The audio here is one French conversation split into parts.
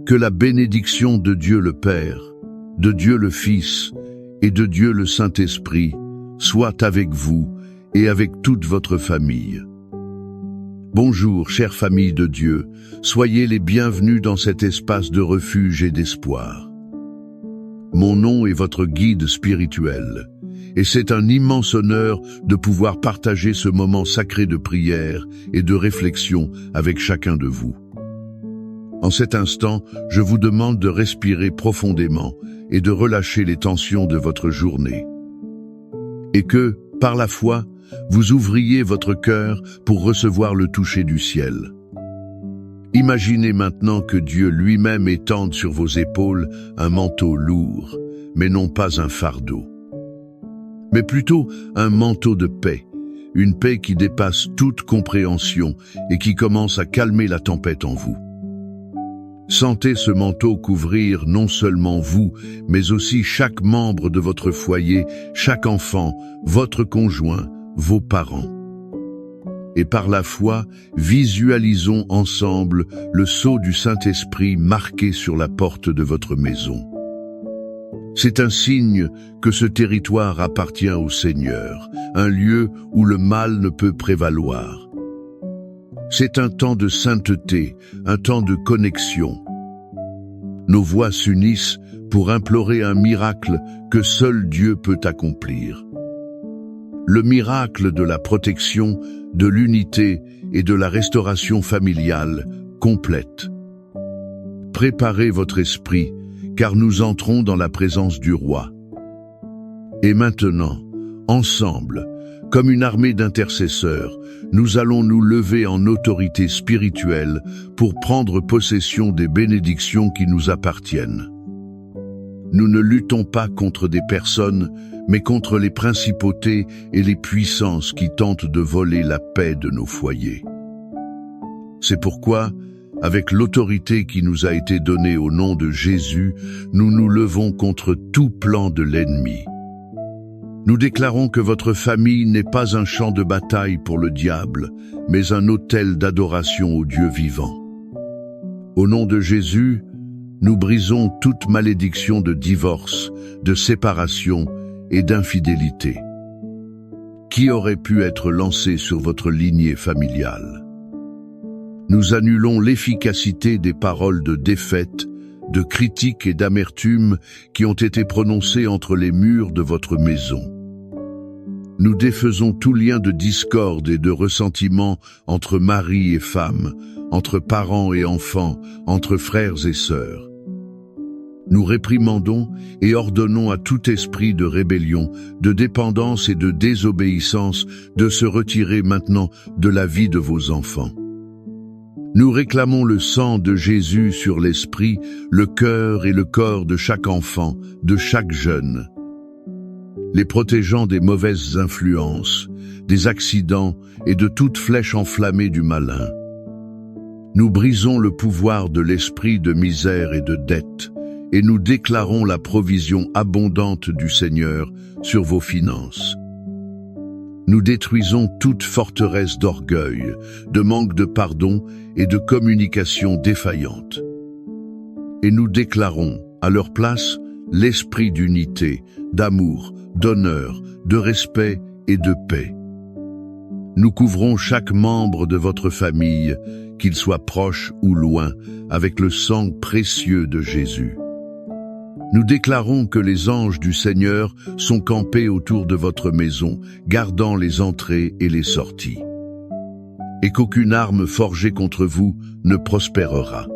Que la bénédiction de Dieu le Père, de Dieu le Fils et de Dieu le Saint-Esprit soit avec vous et avec toute votre famille. Bonjour, chère famille de Dieu, soyez les bienvenus dans cet espace de refuge et d'espoir. Mon nom est votre guide spirituel, et c'est un immense honneur de pouvoir partager ce moment sacré de prière et de réflexion avec chacun de vous. En cet instant, je vous demande de respirer profondément et de relâcher les tensions de votre journée. Et que, par la foi, vous ouvriez votre cœur pour recevoir le toucher du ciel. Imaginez maintenant que Dieu lui-même étende sur vos épaules un manteau lourd, mais non pas un fardeau, mais plutôt un manteau de paix, une paix qui dépasse toute compréhension et qui commence à calmer la tempête en vous. Sentez ce manteau couvrir non seulement vous, mais aussi chaque membre de votre foyer, chaque enfant, votre conjoint, vos parents. Et par la foi, visualisons ensemble le sceau du Saint-Esprit marqué sur la porte de votre maison. C'est un signe que ce territoire appartient au Seigneur, un lieu où le mal ne peut prévaloir. C'est un temps de sainteté, un temps de connexion. Nos voix s'unissent pour implorer un miracle que seul Dieu peut accomplir. Le miracle de la protection, de l'unité et de la restauration familiale complète. Préparez votre esprit, car nous entrons dans la présence du Roi. Et maintenant, ensemble, comme une armée d'intercesseurs, nous allons nous lever en autorité spirituelle pour prendre possession des bénédictions qui nous appartiennent. Nous ne luttons pas contre des personnes, mais contre les principautés et les puissances qui tentent de voler la paix de nos foyers. C'est pourquoi, avec l'autorité qui nous a été donnée au nom de Jésus, nous nous levons contre tout plan de l'ennemi. Nous déclarons que votre famille n'est pas un champ de bataille pour le diable, mais un autel d'adoration au Dieu vivant. Au nom de Jésus, nous brisons toute malédiction de divorce, de séparation et d'infidélité. Qui aurait pu être lancé sur votre lignée familiale? Nous annulons l'efficacité des paroles de défaite, de critiques et d'amertume qui ont été prononcées entre les murs de votre maison. Nous défaisons tout lien de discorde et de ressentiment entre mari et femme, entre parents et enfants, entre frères et sœurs. Nous réprimandons et ordonnons à tout esprit de rébellion, de dépendance et de désobéissance de se retirer maintenant de la vie de vos enfants. Nous réclamons le sang de Jésus sur l'esprit, le cœur et le corps de chaque enfant, de chaque jeune, les protégeant des mauvaises influences, des accidents et de toute flèche enflammée du malin. Nous brisons le pouvoir de l'esprit de misère et de dette, et nous déclarons la provision abondante du Seigneur sur vos finances. Nous détruisons toute forteresse d'orgueil, de manque de pardon et de communication défaillante. Et nous déclarons, à leur place, l'esprit d'unité, d'amour, d'honneur, de respect et de paix. Nous couvrons chaque membre de votre famille, qu'il soit proche ou loin, avec le sang précieux de Jésus. Nous déclarons que les anges du Seigneur sont campés autour de votre maison, gardant les entrées et les sorties. Et qu'aucune arme forgée contre vous ne prospérera.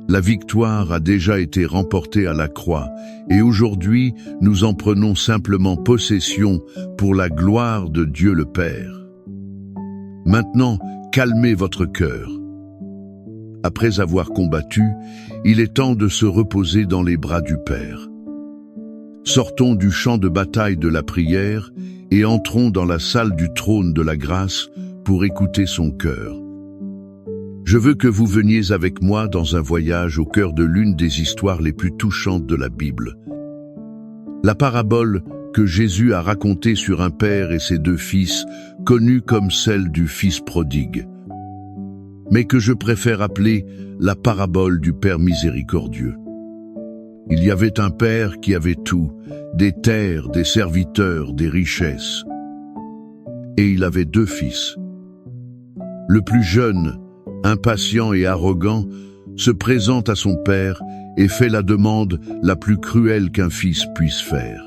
La victoire a déjà été remportée à la croix, et aujourd'hui nous en prenons simplement possession pour la gloire de Dieu le Père. Maintenant, calmez votre cœur. Après avoir combattu, il est temps de se reposer dans les bras du Père. Sortons du champ de bataille de la prière et entrons dans la salle du trône de la grâce pour écouter son cœur. Je veux que vous veniez avec moi dans un voyage au cœur de l'une des histoires les plus touchantes de la Bible. La parabole que Jésus a racontée sur un père et ses deux fils, connue comme celle du fils prodigue. mais que je préfère appeler la parabole du Père miséricordieux. Il y avait un père qui avait tout, des terres, des serviteurs, des richesses. Et il avait 2 fils. Le plus jeune, impatient et arrogant, se présente à son père et fait la demande la plus cruelle qu'un fils puisse faire.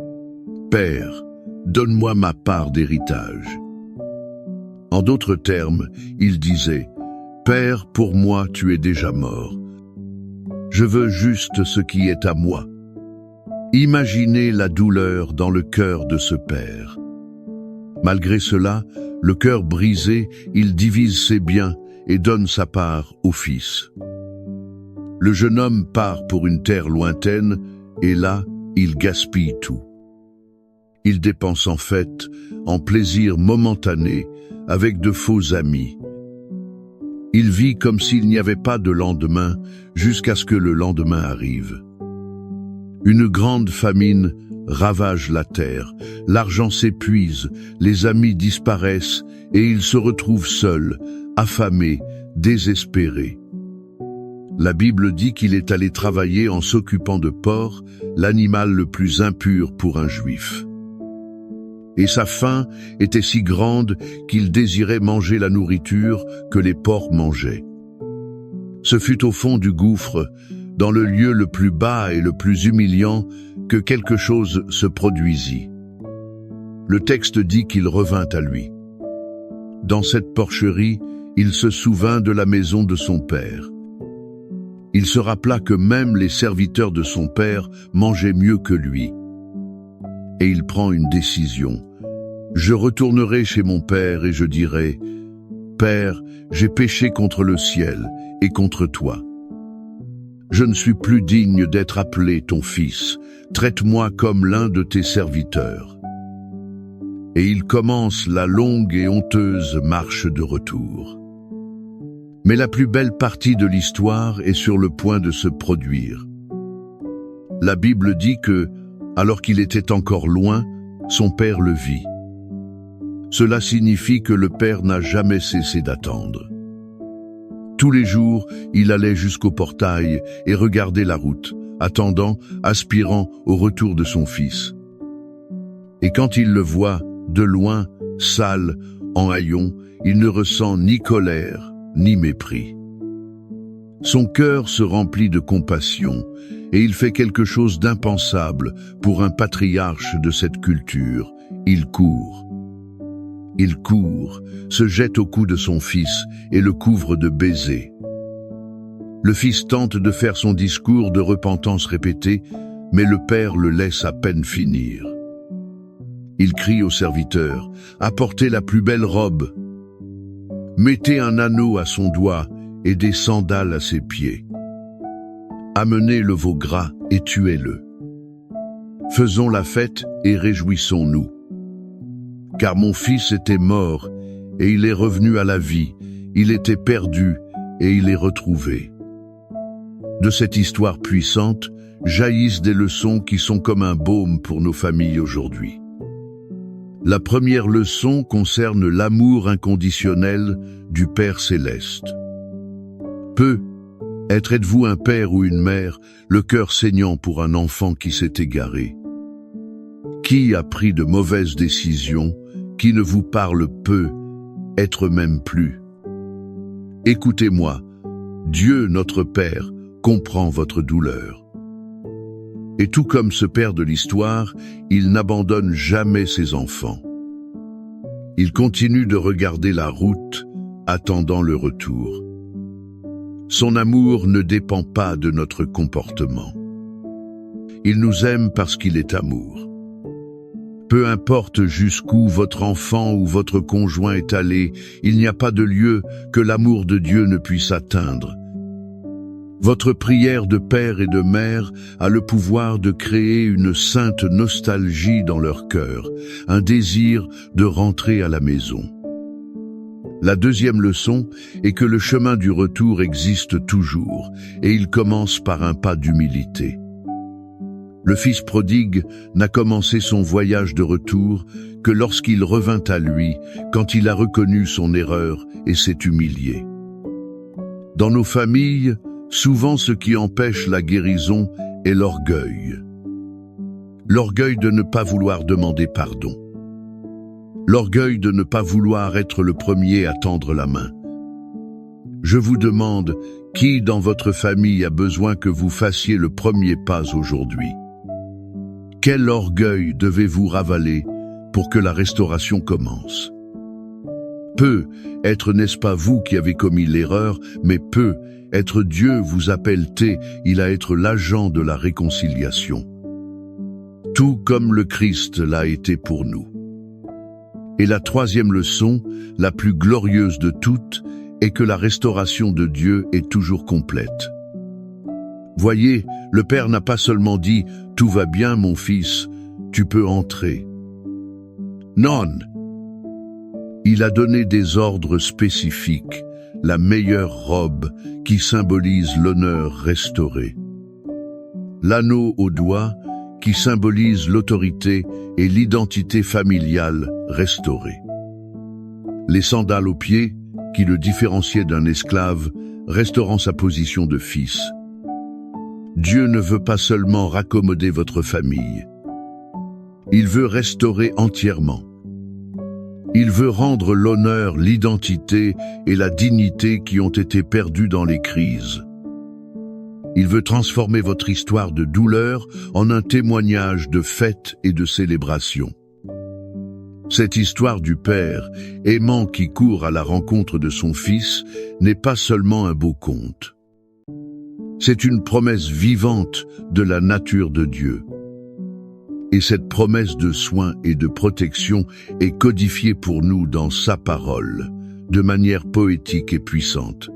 « Père, donne-moi ma part d'héritage. » En d'autres termes, il disait « Père, pour moi, tu es déjà mort. Je veux juste ce qui est à moi. » Imaginez la douleur dans le cœur de ce père. Malgré cela, le cœur brisé, il divise ses biens et donne sa part au fils. Le jeune homme part pour une terre lointaine et là, il gaspille tout. Il dépense en fait, en plaisir momentané, avec de faux amis. Il vit comme s'il n'y avait pas de lendemain, jusqu'à ce que le lendemain arrive. Une grande famine ravage la terre, l'argent s'épuise, les amis disparaissent et il se retrouve seul, affamé, désespéré. La Bible dit qu'il est allé travailler en s'occupant de porc, l'animal le plus impur pour un juif. Et sa faim était si grande qu'il désirait manger la nourriture que les porcs mangeaient. Ce fut au fond du gouffre, dans le lieu le plus bas et le plus humiliant, que quelque chose se produisit. Le texte dit qu'il revint à lui. Dans cette porcherie, il se souvint de la maison de son père. Il se rappela que même les serviteurs de son père mangeaient mieux que lui. Et il prend une décision. « Je retournerai chez mon père et je dirai, « Père, j'ai péché contre le ciel et contre toi. Je ne suis plus digne d'être appelé ton fils. Traite-moi comme l'un de tes serviteurs. » Et il commence la longue et honteuse marche de retour. Mais la plus belle partie de l'histoire est sur le point de se produire. La Bible dit que, alors qu'il était encore loin, son père le vit. Cela signifie que le père n'a jamais cessé d'attendre. Tous les jours, il allait jusqu'au portail et regardait la route, attendant, aspirant au retour de son fils. Et quand il le voit, de loin, sale, en haillons, il ne ressent ni colère, ni mépris. Son cœur se remplit de compassion et il fait quelque chose d'impensable pour un patriarche de cette culture. Il court. Il court, se jette au cou de son fils et le couvre de baisers. Le fils tente de faire son discours de repentance répété, mais le père le laisse à peine finir. Il crie au serviteur, « Apportez la plus belle robe. Mettez un anneau à son doigt et des sandales à ses pieds. Amenez le veau gras et tuez-le. Faisons la fête et réjouissons-nous. Car mon fils était mort et il est revenu à la vie, il était perdu et il est retrouvé. » De cette histoire puissante jaillissent des leçons qui sont comme un baume pour nos familles aujourd'hui. La première leçon concerne l'amour inconditionnel du Père céleste. Êtes-vous un père ou une mère, le cœur saignant pour un enfant qui s'est égaré? Qui a pris de mauvaises décisions, qui ne vous parle peu, être même plus? Écoutez-moi, Dieu notre Père comprend votre douleur. Et tout comme ce père de l'histoire, il n'abandonne jamais ses enfants. Il continue de regarder la route, attendant le retour. Son amour ne dépend pas de notre comportement. Il nous aime parce qu'il est amour. Peu importe jusqu'où votre enfant ou votre conjoint est allé, il n'y a pas de lieu que l'amour de Dieu ne puisse atteindre. Votre prière de père et de mère a le pouvoir de créer une sainte nostalgie dans leur cœur, un désir de rentrer à la maison. La deuxième leçon est que le chemin du retour existe toujours, et il commence par un pas d'humilité. Le fils prodigue n'a commencé son voyage de retour que lorsqu'il revint à lui, quand il a reconnu son erreur et s'est humilié. Dans nos familles, souvent ce qui empêche la guérison est l'orgueil. L'orgueil de ne pas vouloir demander pardon. L'orgueil de ne pas vouloir être le premier à tendre la main. Je vous demande, qui dans votre famille a besoin que vous fassiez le premier pas aujourd'hui? Quel orgueil devez-vous ravaler pour que la restauration commence? Peut être, n'est-ce pas vous qui avez commis l'erreur, mais peut être Dieu vous appelle-t-il, il à être l'agent de la réconciliation. Tout comme le Christ l'a été pour nous. Et la troisième leçon, la plus glorieuse de toutes, est que la restauration de Dieu est toujours complète. Voyez, le Père n'a pas seulement dit « Tout va bien, mon fils, tu peux entrer ». Non. Il a donné des ordres spécifiques, la meilleure robe qui symbolise l'honneur restauré. L'anneau au doigt qui symbolise l'autorité et l'identité familiale restaurée. Les sandales aux pieds qui le différenciaient d'un esclave, restaurant sa position de fils. Dieu ne veut pas seulement raccommoder votre famille. Il veut restaurer entièrement. Il veut rendre l'honneur, l'identité et la dignité qui ont été perdus dans les crises. Il veut transformer votre histoire de douleur en un témoignage de fête et de célébration. Cette histoire du Père, aimant qui court à la rencontre de son Fils, n'est pas seulement un beau conte. C'est une promesse vivante de la nature de Dieu. Et cette promesse de soin et de protection est codifiée pour nous dans sa parole, de manière poétique et puissante.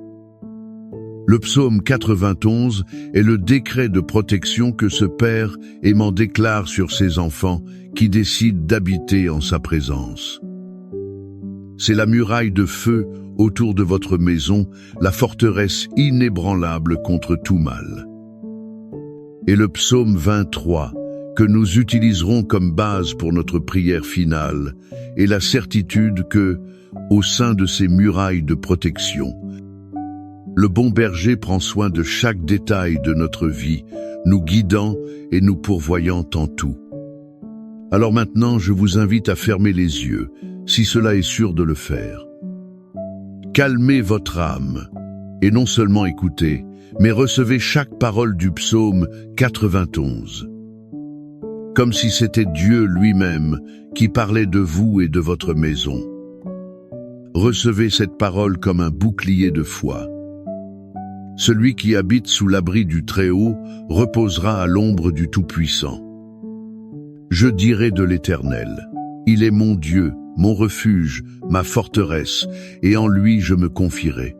Le psaume 91 est le décret de protection que ce Père aimant déclare sur ses enfants qui décident d'habiter en sa présence. C'est la muraille de feu autour de votre maison, la forteresse inébranlable contre tout mal. Et le psaume 23, que nous utiliserons comme base pour notre prière finale, est la certitude que, au sein de ces murailles de protection, le bon berger prend soin de chaque détail de notre vie, nous guidant et nous pourvoyant en tout. Alors maintenant, je vous invite à fermer les yeux, si cela est sûr de le faire. Calmez votre âme, et non seulement écoutez, mais recevez chaque parole du psaume 91. Comme si c'était Dieu lui-même qui parlait de vous et de votre maison. Recevez cette parole comme un bouclier de foi. Celui qui habite sous l'abri du Très-Haut reposera à l'ombre du Tout-Puissant. Je dirai de l'Éternel, il est mon Dieu, mon refuge, ma forteresse, et en lui je me confierai.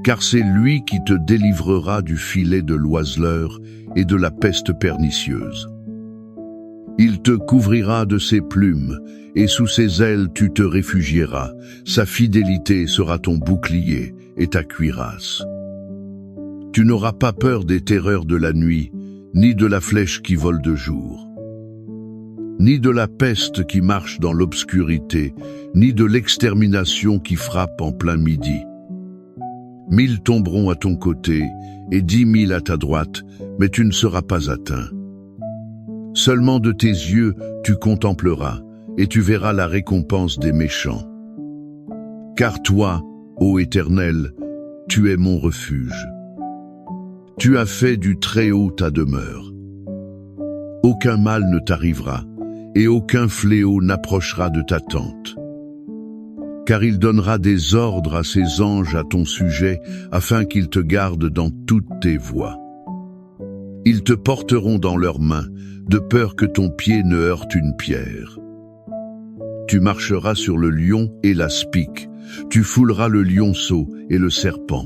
Car c'est lui qui te délivrera du filet de l'oiseleur et de la peste pernicieuse. Il te couvrira de ses plumes, et sous ses ailes tu te réfugieras. Sa fidélité sera ton bouclier et ta cuirasse. Tu n'auras pas peur des terreurs de la nuit, ni de la flèche qui vole de jour, ni de la peste qui marche dans l'obscurité, ni de l'extermination qui frappe en plein midi. 1000 tomberont à ton côté et 10 000 à ta droite, mais tu ne seras pas atteint. Seulement de tes yeux tu contempleras, et tu verras la récompense des méchants. Car toi, ô Éternel, tu es mon refuge. Tu as fait du Très-Haut ta demeure. Aucun mal ne t'arrivera, et aucun fléau n'approchera de ta tente. Car il donnera des ordres à ses anges à ton sujet, afin qu'ils te gardent dans toutes tes voies. Ils te porteront dans leurs mains, de peur que ton pied ne heurte une pierre. Tu marcheras sur le lion et l'aspic, tu fouleras le lionceau et le serpent.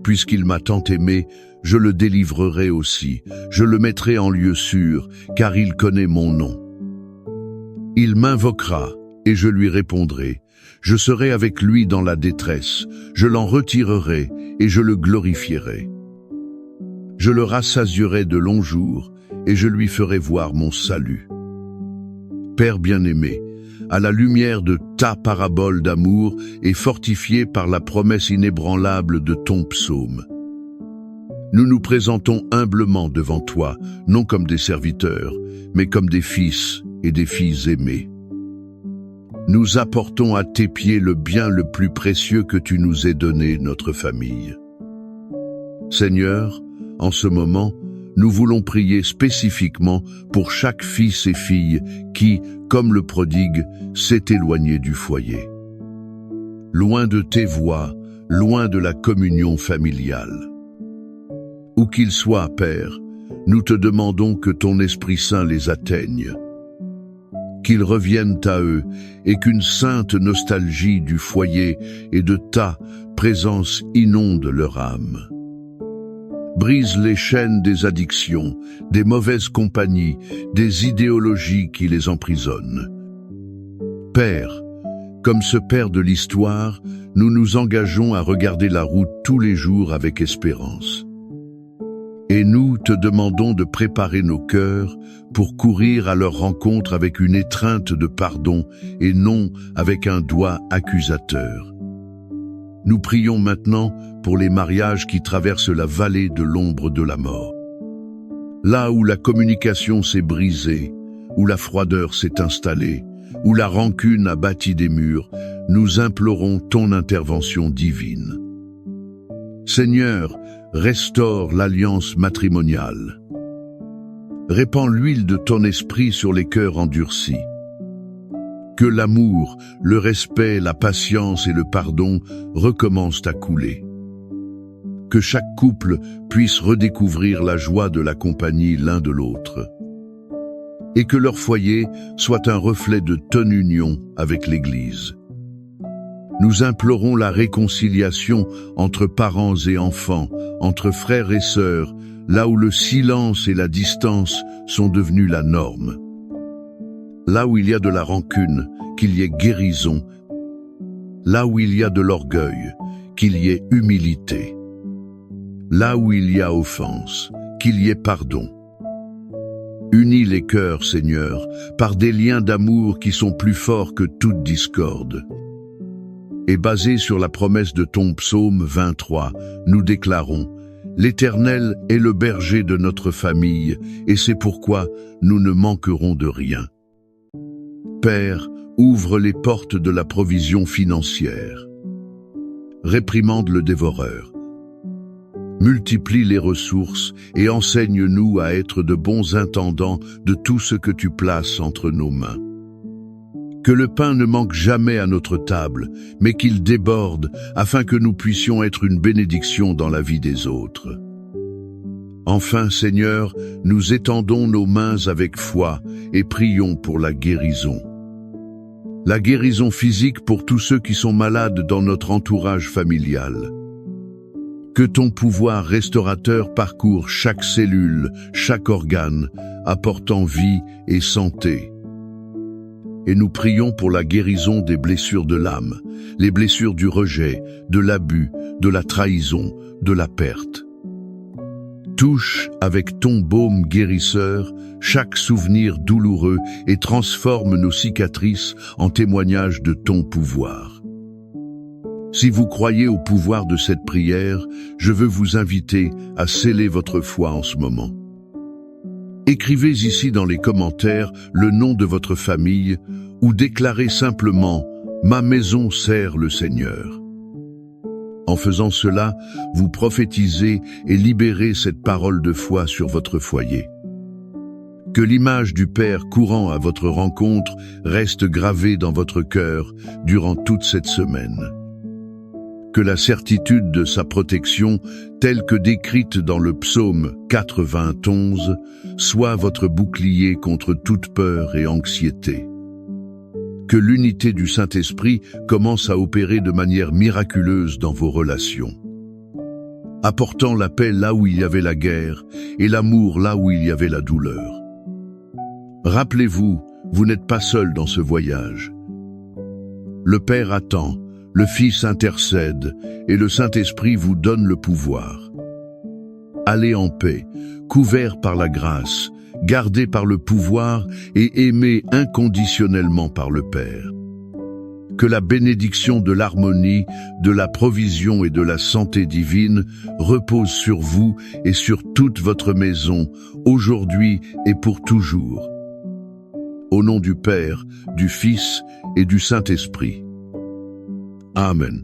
Puisqu'il m'a tant aimé, je le délivrerai aussi, je le mettrai en lieu sûr, car il connaît mon nom. Il m'invoquera, et je lui répondrai. Je serai avec lui dans la détresse, je l'en retirerai, et je le glorifierai. Je le rassasierai de longs jours, et je lui ferai voir mon salut. Père bien-aimé, à la lumière de ta parabole d'amour et fortifiés par la promesse inébranlable de ton psaume. Nous nous présentons humblement devant toi, non comme des serviteurs, mais comme des fils et des filles aimés. Nous apportons à tes pieds le bien le plus précieux que tu nous aies donné, notre famille. Seigneur, en ce moment, nous voulons prier spécifiquement pour chaque fils et fille qui, comme le prodigue, s'est éloigné du foyer. Loin de tes voies, loin de la communion familiale. Où qu'ils soient, Père, nous te demandons que ton Esprit Saint les atteigne, qu'ils reviennent à eux et qu'une sainte nostalgie du foyer et de ta présence inonde leur âme. Brise les chaînes des addictions, des mauvaises compagnies, des idéologies qui les emprisonnent. Père, comme ce Père de l'histoire, nous nous engageons à regarder la route tous les jours avec espérance. Et nous te demandons de préparer nos cœurs pour courir à leur rencontre avec une étreinte de pardon et non avec un doigt accusateur. Nous prions maintenant pour les mariages qui traversent la vallée de l'ombre de la mort. Là où la communication s'est brisée, où la froideur s'est installée, où la rancune a bâti des murs, nous implorons ton intervention divine. Seigneur, restaure l'alliance matrimoniale. Répands l'huile de ton esprit sur les cœurs endurcis. Que l'amour, le respect, la patience et le pardon recommencent à couler. Que chaque couple puisse redécouvrir la joie de la compagnie l'un de l'autre. Et que leur foyer soit un reflet de ton union avec l'Église. Nous implorons la réconciliation entre parents et enfants, entre frères et sœurs, là où le silence et la distance sont devenus la norme. Là où il y a de la rancune, qu'il y ait guérison. Là où il y a de l'orgueil, qu'il y ait humilité. Là où il y a offense, qu'il y ait pardon. Unis les cœurs, Seigneur, par des liens d'amour qui sont plus forts que toute discorde. Et basés sur la promesse de ton psaume 23, nous déclarons « L'Éternel est le berger de notre famille, et c'est pourquoi nous ne manquerons de rien. » Père, ouvre les portes de la provision financière. Réprimande le dévoreur. Multiplie les ressources et enseigne-nous à être de bons intendants de tout ce que tu places entre nos mains. Que le pain ne manque jamais à notre table, mais qu'il déborde afin que nous puissions être une bénédiction dans la vie des autres. Enfin, Seigneur, nous étendons nos mains avec foi et prions pour la guérison. La guérison physique pour tous ceux qui sont malades dans notre entourage familial. Que ton pouvoir restaurateur parcourt chaque cellule, chaque organe, apportant vie et santé. Et nous prions pour la guérison des blessures de l'âme, les blessures du rejet, de l'abus, de la trahison, de la perte. Touche avec ton baume guérisseur chaque souvenir douloureux et transforme nos cicatrices en témoignage de ton pouvoir. Si vous croyez au pouvoir de cette prière, je veux vous inviter à sceller votre foi en ce moment. Écrivez ici dans les commentaires le nom de votre famille ou déclarez simplement « Ma maison sert le Seigneur ». En faisant cela, vous prophétisez et libérez cette parole de foi sur votre foyer. Que l'image du Père courant à votre rencontre reste gravée dans votre cœur durant toute cette semaine. Que la certitude de sa protection, telle que décrite dans le psaume 91, soit votre bouclier contre toute peur et anxiété. Que l'unité du Saint-Esprit commence à opérer de manière miraculeuse dans vos relations, apportant la paix là où il y avait la guerre et l'amour là où il y avait la douleur. Rappelez-vous, vous n'êtes pas seul dans ce voyage. Le Père attend, le Fils intercède et le Saint-Esprit vous donne le pouvoir. Allez en paix, couverts par la grâce, gardés par le pouvoir et aimés inconditionnellement par le Père. Que la bénédiction de l'harmonie, de la provision et de la santé divine repose sur vous et sur toute votre maison, aujourd'hui et pour toujours. Au nom du Père, du Fils et du Saint-Esprit. Amen.